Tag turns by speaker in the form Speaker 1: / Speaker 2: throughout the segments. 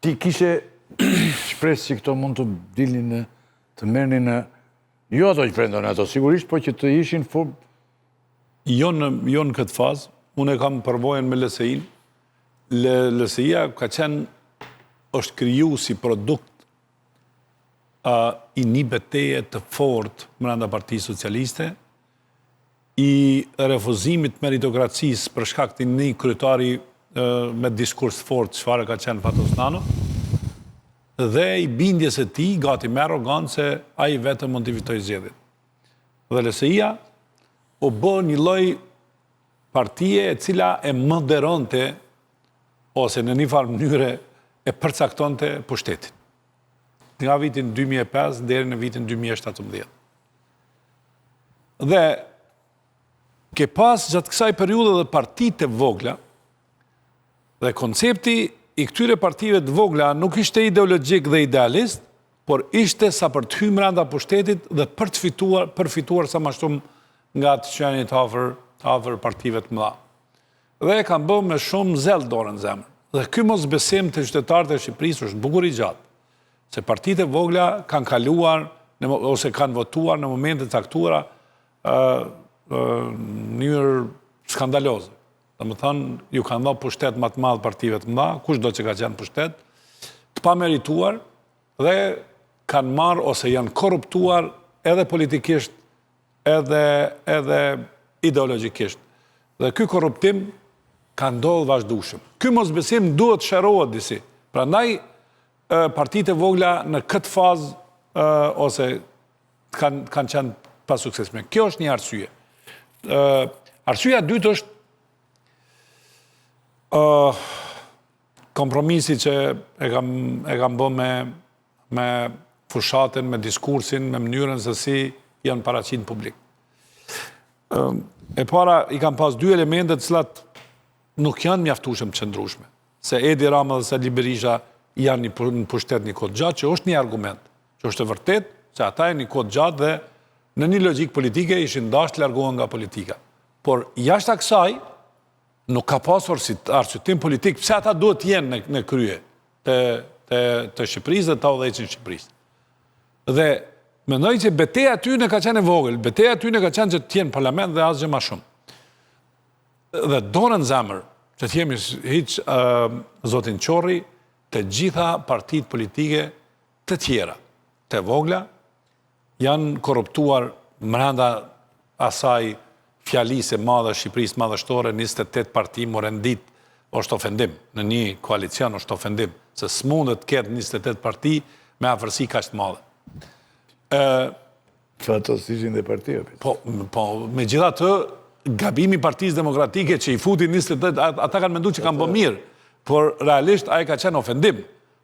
Speaker 1: Ti kishe shpresë që këto mund të dilnin të merrnin në jo ato që prendon ato, sigurisht, po që të ishin formë.
Speaker 2: Jo në këtë fazë, unë e kam përvojën me LSI-n. LSI-a ka qenë, është kriju si produkt i një betejë të fortë brenda Partisë Socialiste, i refuzimit meritokracisë për shkak të një kryetari me diskurs fort, çfarë ka qenë Fatos Nano, dhe i bindjes e tij gati me arrogancë se ai vetëm mund të fitojë zgjedhjet. Dhe LSI-a u bë një lloj partie e cila e moderonte ose në një farë mënyre e përcaktonte pushtetin. Nga vitin 2005 deri në vitin 2017. Dhe ke pas gjatë kësaj periudhe dhe partitë të vogla, dhe koncepti i këtyre partive të vogla nuk ishte ideologjik dhe idealist, por ishte sa për të hyrë brenda pushtetit dhe për të përfituar sa më shumë nga të qenit afër partive të mëdha. Dhe e kanë bërë me shumë zel dorën zemër. Dhe ky mosbesim të qytetarëve të Shqipërisë është bukur i gjatë, se partitë e vogla kanë kaluar ose kanë votuar në momente të caktuara në mënyrë skandaloze. Domethënë, ju kanë dhënë pushtet më të madh partive të mëdha, kushdo që ka qenë pushtet, të pamerituar dhe kanë marrë ose janë korruptuar edhe politikisht, edhe ideologjikisht. Dhe ky korruptim ka ndodhur vazhdueshëm. Ky mosbesim duhet shërohet disi. Prandaj partitë e vogla në këtë fazë ose kanë qenë pa suksesshme. Kjo është një arsye. Arsyeja e dytë është kompromisi që e kam bë me fushatën, me diskursin, me mënyrën se si janë paraqitur publik. E para, i kam pas dy elemente të cilat nuk janë mjaftueshëm të qëndrueshme. Se Edi Rama dhe Sali Berisha janë në pushtet një kohë gjatë, që është një argument, që është e vërtet, se ata janë një kohë gjatë dhe në një logjik politike ishin dashur të largohen nga politika. Por jashtë kësaj, nuk ka pasur si arsyetim politik, pse ata duhet të jenë në krye të Shqipërisë dhe të udhëheqin Shqipërisë. Dhe mendoj që betejë aty ka qenë e vogël, betejë aty ka qenë që të jenë parlament dhe asgjë më shumë. Dhe dorën zemër, që të jemi hiç zotin Qorri, të gjitha partitë politike të tjera, të vogla, janë korruptuar brenda asaj fjalisë e madhe Shqipërisë madhështore, 28 parti më rendit, është ofendim. Në një koalicion është ofendim, se s'mundet të ketë 28 parti me afërsi kaq të madhe.
Speaker 1: Fatos ishin dhe partia.
Speaker 2: Po, megjithatë, gabimi Partisë Demokratike që i futi 28, ata kanë menduar që kanë bërë mirë, por realisht ai ka qenë ofendim.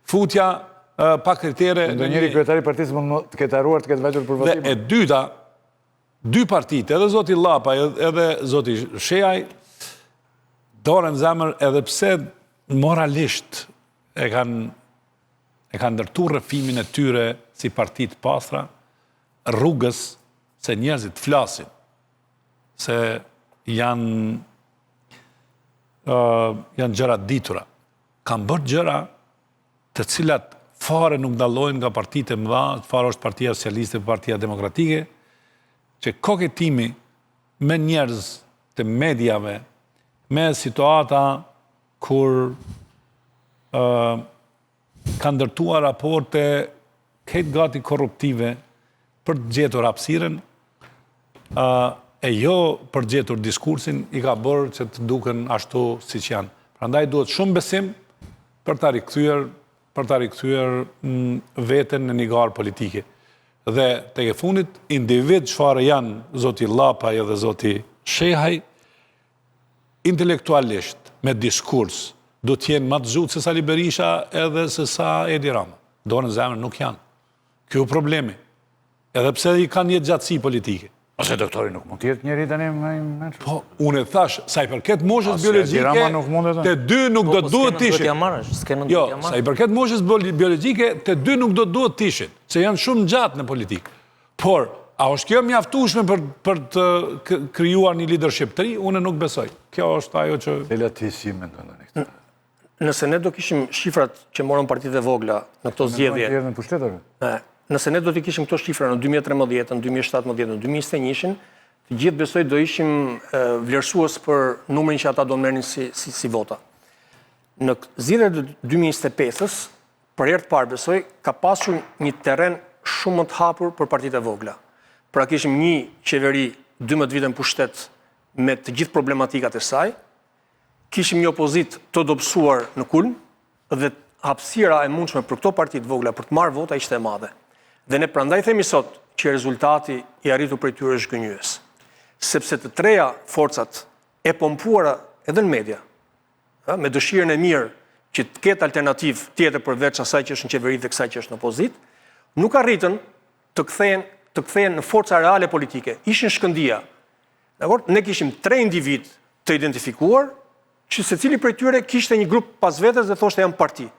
Speaker 2: Futja pa kritere.
Speaker 1: Ndonjëri kryetari i partisë mund të ketë harruar të ketë vajtur për votim.
Speaker 2: Dhe e dyta, dy partitë, edhe zoti Llapa edhe zoti Shehaj, dorën zemër edhe pse moralisht e kanë ndërtuar rrëfimin e tyre si partitë pastra, rrugës se njerëzit flasin, se janë gjëra ditura. Kanë bërë gjëra të cilat fare nuk dallojnë nga partitë e mëdha, fare është Partia Socialiste, Partia Demokratike, që koketimi me njerëz të mediave, me situata kur kanë ndërtuar raporte këtë gati korruptive për të gjetur hapësirën, e jo për të gjetur diskursin, i ka bërë që të duken ashtu siç janë. Prandaj duhet shumë besim për ta rikthyer veten në një garë politike. Dhe tek e fundit, individ çfarë janë zoti Llapa dhe zoti Shehaj, intelektualisht, me diskurs, do të jenë më të zhutë se Sali Berisha edhe se sa Edi Rama. Dorën zemër nuk janë. Kjo problemi. Edhe pse i kanë një gjatësi politike.
Speaker 1: Ose doktori nuk mund të jetë njëri tani më.
Speaker 2: Po, unë e thash, sa i përket moshës biologjike, të dy nuk do duhet të ishin. Jo, sa i përket moshës biologjike, të dy nuk do duhet të ishin, se janë shumë gjatë në politikë. Por, a është kjo mjaftueshme për të krijuar një leadership të ri? Unë nuk besoj. Kjo është ajo që...
Speaker 1: Cila ti si mendon tani këtë?
Speaker 3: Nëse ne do kishim shifrat që morën partitë e vogla në këto zgjedhje,
Speaker 1: Në pushteteve.
Speaker 3: nëse ne do të kishim këto shifra në 2013, në 2017, në 2021, të gjithë besoj do ishim vlerësues për numrin që ata do merrnin si vota. Në zgjedhjet e 2025-s, për herë të parë besoj, ka pasur një terren shumë më të hapur për partitë e vogla. Pra kishim një qeveri 12 vite në pushtet me të gjithë problematikat e saj, kishim një opozit të dobësuar në kulm dhe hapësira e mundshme për këto partitë vogla për të marrë vota ishte e madhe. Dhe ne prandaj themi sot që rezultati i arritur prej tyre është gënjyes. Sepse të treja forcat e pompuara edhe në media, me dëshirën e mirë që të ketë alternativë tjetër përveç asaj që është në qeveri dhe kësaj që është në opozit, nuk arritën të kthehen në forca reale politike. Ishin shkëndia. Ne kishim 3 individ të identifikuar, që secili prej tyre kishte një grup pas vetes dhe thoshte jam parti.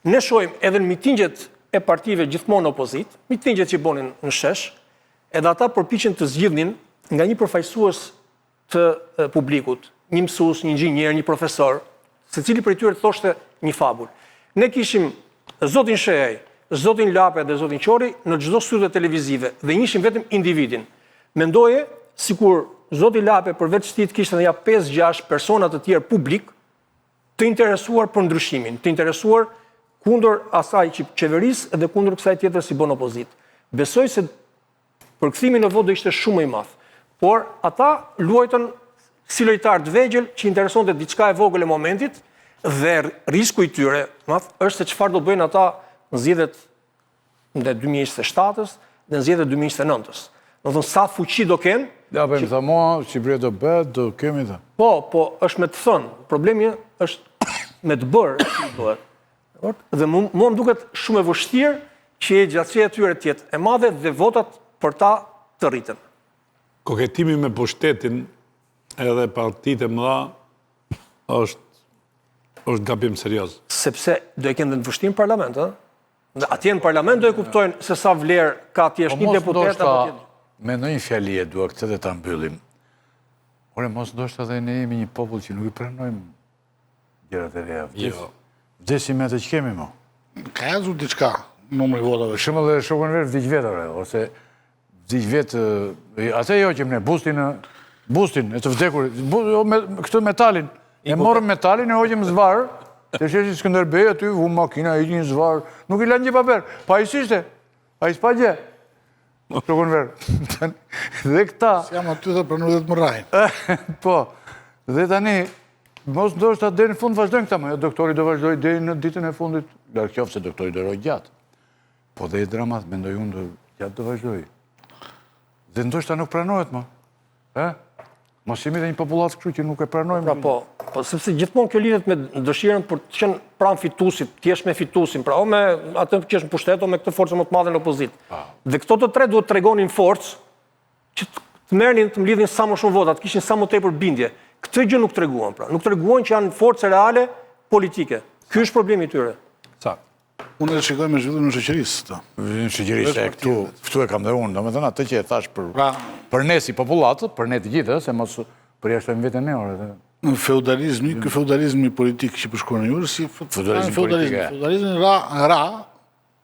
Speaker 3: Ne shohim edhe në mitingjet e partive gjithmonë opozit, mitingjet që bonin në shesh, edhe ata përpiqen të zgjidhnin nga një përfaqësues të publikut, një mësues, një inxhinier, një profesor, secili prej tyre thoshte një fabul. Ne kishim zotin Shehaj, zotin Lape dhe zotin Qori në çdo studio televizive dhe njihshim vetëm individin. Mendoje sikur zoti Lape përveç ti kishte ja 5-6 persona të tjerë publik të interesuar për ndryshimin, të interesuar kundër asaj që qeverisë dhe kundër kësaj tjetër si bon opozit. Besoj se përkthimi në votë do ishte shumë më i madh. Por ata luajtën si lojtar të vegjël që interesonte diçka e vogël e momentit dhe risku i tyre është se çfarë do bëjnë ata në zgjedhjet në 2027-s dhe në zgjedhjet 2029-s. Do të thonë sa fuqi do kenë.
Speaker 1: Ja, për më tha mua, Shqipëria do bëhet, do kemi dhe.
Speaker 3: Po, është me të thënë. Problemi është me të bërë, si bëhet. Dhe mua më duket shumë e vështirë që gjatësia e tyre të jetë e madhe dhe votat për ta të rriten.
Speaker 2: Koketimi me pushtetin edhe partitë e mëdha është gabim serioz.
Speaker 3: Sepse do e kenë dhe në vështirë në parlament, Dhe atje në parlament do e kuptojnë se sa vlerë ka thjesht një deputet apo tjetër.
Speaker 1: Me në një fjali e dua këtë dhe ta mbyllim. Ore, mos ndoshta dhe ne jemi një popull që nuk i pranojmë gjërat e reja. Vdesim me atë që kemi, mo.
Speaker 4: Ka ecur diçka, numri votave.
Speaker 1: Shumë dhe shokën verë vdiq vetore, ose vdiq vetë, atë jo që ne, bustin e të vdekurit, këtë metalin, e morëm metalin e hoqëm zvarë, të sheshi Skënderbej aty, vu makina, i një zvarë, nuk i lanë një paper, pa i sishte, a i s'pa gje. Shokën verë. Dhe këta...
Speaker 4: Si jam aty dhe pranoj dhe të më rajnë.
Speaker 1: Po, dhe tani, mos ndoshta deri në fund vazhdojnë këta, jo doktori do vazhdoj deri në ditën e fundit, larg qoftë se doktori do roj gjatë. Po dhe i dramat, mendoj unë do gjatë do vazhdoj. Dhe ndoshta nuk pranohet, ma. Mos jemi dhe një populatë kështu që nuk e pranojmë.
Speaker 3: Pra po, sepse gjithmonë kjo lidhet me dëshirën për të qenë pranë fituesit, ti je me fituesin, pra o me atë që është në pushtet o me këtë forcë më të madhe në opozit. Dhe këto të tre duhet të tregonin forcë që të merrnin të mlidhin sa më shumë vota, të kishin sa më tepër bindje. Këtë gjë nuk treguan, pra. Nuk treguan që janë forcë reale politike. Ky është problemi i tyre.
Speaker 2: Sa?
Speaker 4: Unë e shikoj me zhvillimin e shoqërisë.
Speaker 1: Në shoqërisë e këtu e kam dhe unë, domethënë atë që e thash për ne si populatë, për ne të gjithë, se mos përjashtojmë vetën ne orë.
Speaker 4: Në feudalizmi, ky feudalizmi politik që përshkruan ju, si
Speaker 1: feudalizmi politik.
Speaker 4: Feudalizmi ra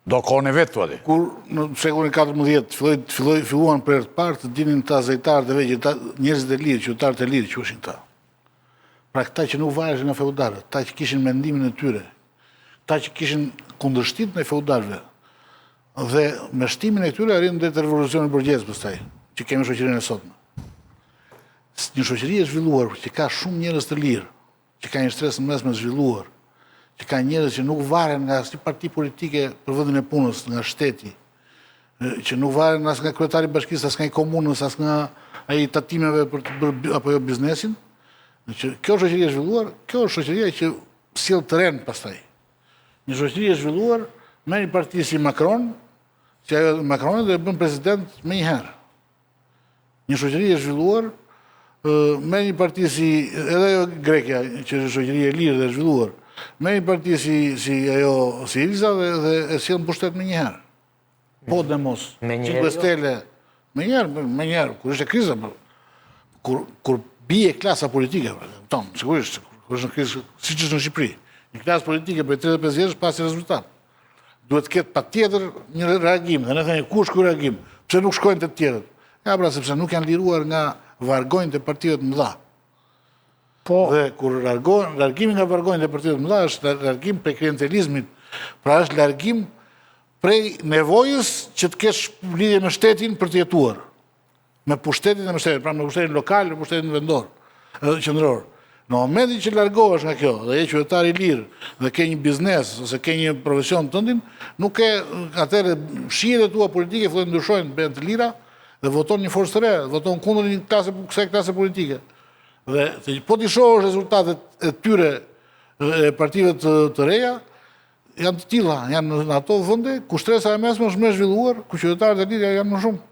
Speaker 1: do kohën e vetë, thua.
Speaker 4: Kur në shekullin 14 filluan për herë të parë të dinin ta zejtarët e vegjël, njerëzit e lirë, qytetarët e lirë quheshin ta. Pra këta që nuk vareshin nga feudarët, ta që kishin mendimin e tyre, ta që kishin kundërshtit në feudarëve. Dhe me shtimin e këtyre arrin deri te revolucioni borgjez pastaj, që kemi shoqërinë e sotme. Një shoqëri e zhvilluar që ka shumë njerëz të lirë, që ka një stres në mesme zhvilluar, që ka njerëz që nuk varen nga asnjë parti politike për vendin e punës, nga shteti, që nuk varen as nga kryetari i bashkisë, as nga i komunës, as nga ai tatimeve për të bërë apo jo biznesin. Që kjo shoqëri e zhvilluar, kjo është shoqëria që sjell terren pastaj. Një shoqëri e zhvilluar me një parti si Macron, që ajo Macron do e bën president më një herë. Një shoqëri e zhvilluar me një parti si edhe ajo Greqja, që është shoqëri e lirë dhe e zhvilluar, me një parti si ajo Siriza dhe e sjell në pushtet më një herë. Po dhe mos. Cinque Stelle me një herë, kur ishte kriza, kur bie klasa politike, tonë, sigurisht, kur është në krizë, siç është në Shqipëri. një klasë politike për 35 vjetësh pasi rezultat. Duhet të ketë patjetër një reagim, dhe ne thënë kush ky reagim, pse nuk shkojnë të tjerët? Ja, pra, sepse nuk janë liruar nga vargojnë të partive të mëdha. Dhe kur largimi nga vargojnë të partive të mëdha është largim prej klientelizmit, pra është largim prej nevojës që të kesh lidhje me shtetin për të jetuar. Me pushtetin dhe me shtetin, pra me pushtetin lokal, me pushtetin vendor, qendror. Në momentin që largohesh nga kjo dhe je qytetar i lirë dhe ke një biznes ose ke një profesion tëndin, nuk ke atëherë shijet e tua politike fillojnë ndryshojnë bëhen të lira dhe voton një forcë të re, voton kundër një kësaj klase politike. Dhe po ti shohësh rezultatet e tyre e partive të reja, janë të tilla, janë në ato vende ku shtresa e mesme është më e zhvilluar, ku qytetarët e lirë janë më shumë.